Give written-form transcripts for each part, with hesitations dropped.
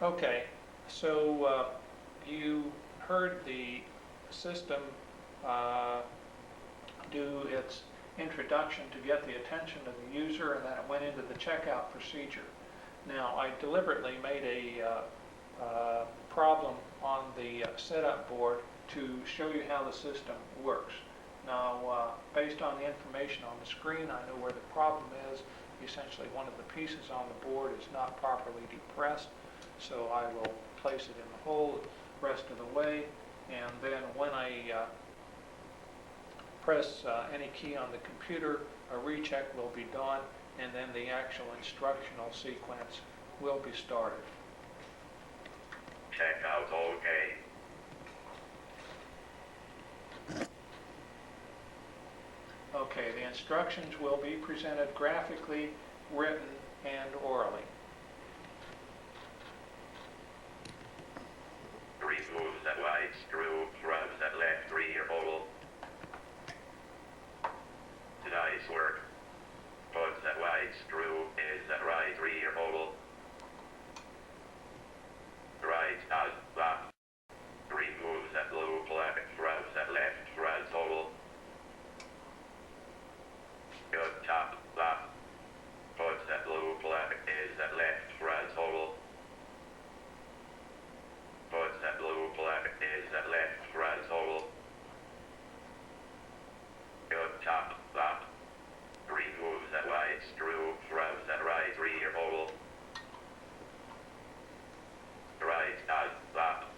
Okay, so you heard the system uh, do its introduction to get the attention of the user, and then it went into the checkout procedure. Now, I deliberately made a problem on the setup board to show you how the system works. Now, based on the information on the screen, I know where the problem is. Essentially, one of the pieces on the board is not properly depressed, so I will place it in the hole the rest of the way, and then when I press any key on the computer, a recheck will be done, and then the actual instructional sequence will be started. Checkout OK. Okay, the instructions will be presented graphically, written, and orally. Remove that right screw, rub that left rear hole. Nice work. Put that right screw in that right rear hole. Right out left. Remove that blue plug, rub that left front hole. Good top left. Put that blue plug in that left front hole. Put that blue plug in that left front hole. Good top left. Remove that right screw from that right rear hole. Right out left.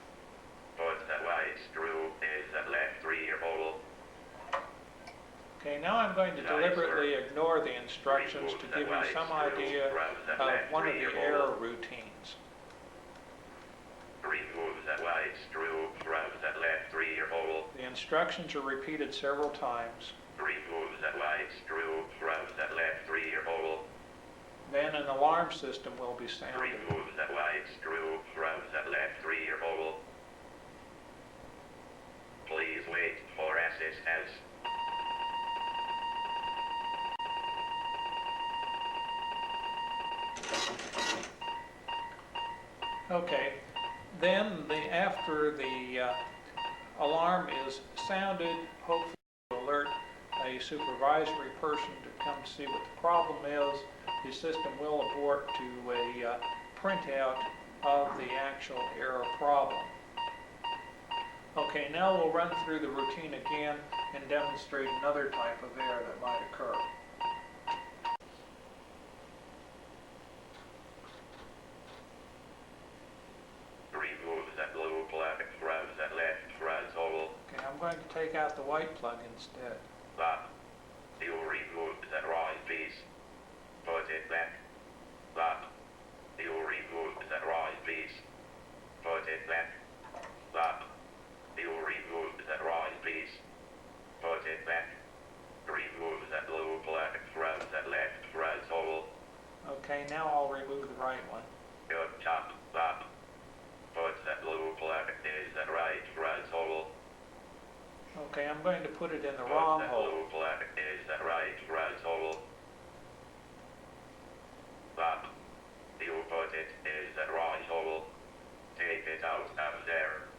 Put that right screw in that left rear hole. Okay, now I'm going to deliberately ignore the instructions to give you some idea of one of the error routines. Remove that right screw from that left rear hole. The instructions are repeated several times. Remove that right screw from that left rear hole. Then an alarm system will be sounded. Remove that right screw from that left rear hole. Please wait for assistance. Okay, then after the alarm is sounded, hopefully to alert a supervisory person to come see what the problem is, the system will abort to a printout of the actual error problem. Okay, now we'll run through the routine again and demonstrate another type of error that might occur. Remove that blue plug from that left front hole. Okay, I'm going to take out the white plug instead. Left. You remove that right piece. Put it back. Left. You remove that right piece. Put it back. Left. You remove that right piece. Put it back. Remove that blue plug from that left front hole. Okay, now I'll remove the right one. Good top left. Put that blue plug in that right front hole. Okay, I'm going to put it in the Put wrong that hole. blue plug in that right front hole. Left. You put it in that right hole. Take it out of there.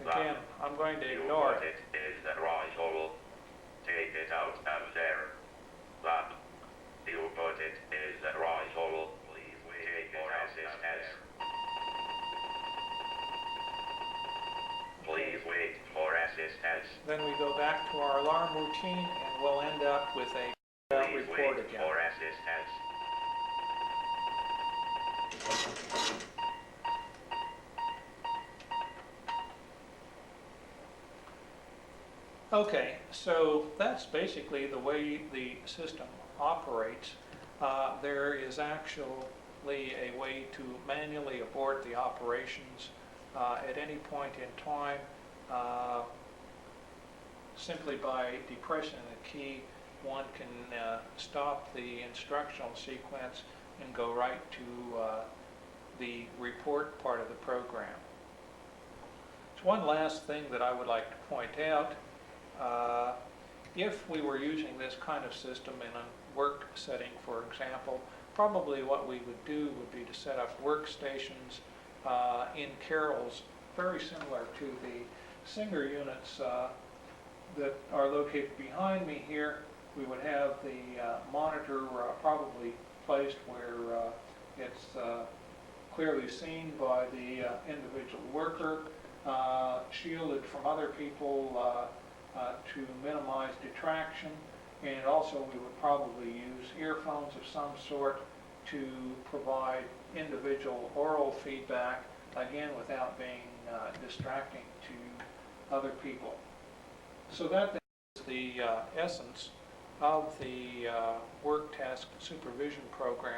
Again, I'm going to You ignore put it. it in that right hole. Take it out of there. Left. You put it in that right hole. Please wait for assistance. Please wait for assistance. Then we go back to our alarm routine and we'll end up with a Please report wait again. for assistance. Okay, so that's basically the way the system operates. There is actually a way to manually abort the operations at any point in time simply by depressing the key. One can stop the instructional sequence and go right to the report part of the program. There's one last thing that I would like to point out. If we were using this kind of system in a work setting, for example, probably what we would do would be to set up workstations in carols, very similar to the Singer units that are located behind me here. We would have the monitor probably placed where it's clearly seen by the individual worker, shielded from other people to minimize detraction, and also we would probably use earphones of some sort to provide individual oral feedback, again without being distracting to other people. So that is the essence of the work task supervision program.